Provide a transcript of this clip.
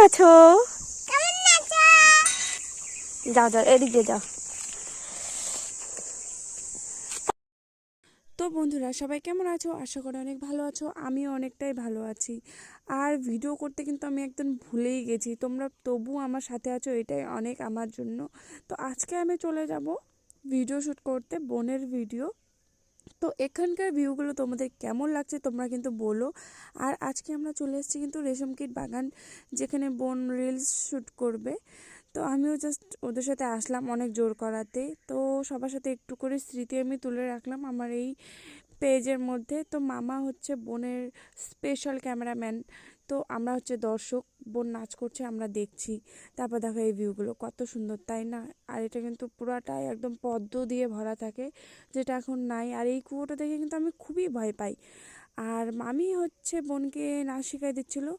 আছো? যাও যাও, এদিক দিয়ে যাও। তো বন্ধুরা, সবাই কেমন আছো? আশা করি অনেক ভালো আছো। আমিও অনেকটাই ভালো আছি। আর ভিডিও করতে কিন্তু আমি একদম ভুলেই গেছি, তোমরা তবু আমার সাথে আছো, এটাই অনেক আমার জন্য। তো আজকে আমি চলে যাব ভিডিও শ্যুট করতে, বোনের ভিডিও। তো এখানকার ভিউগুলো তোমাদের কেমন লাগছে তোমরা কিন্তু বলো। আর আজকে আমরা চলে এসেছি কিন্তু রেশমকীট বাগান, যেখানে বোন রিলস শ্যুট করবে। তো আমিও জাস্ট ওদের সাথে আসলাম অনেক জোর করাতে। তো সবার সাথে একটু করে স্মৃতি আমি তুলে রাখলাম আমার এই পেজের মধ্যে। তো মামা হচ্ছে বোনের স্পেশাল ক্যামেরাম্যান, তো আমরা হচ্ছে দর্শক। বোন নাচ করছে, আমরা দেখছি। তারপর দেখো এই ভিউগুলো কত সুন্দর, তাই না? আর এটা কিন্তু পুরাটাই একদম পদ্ম দিয়ে ভরা থাকে, যেটা এখন নাই। আর এই কুয়োটা দেখে কিন্তু আমি খুবই ভয় পাই। আর মামি হচ্ছে বোনকে নাচ শিখাই দিচ্ছিলো।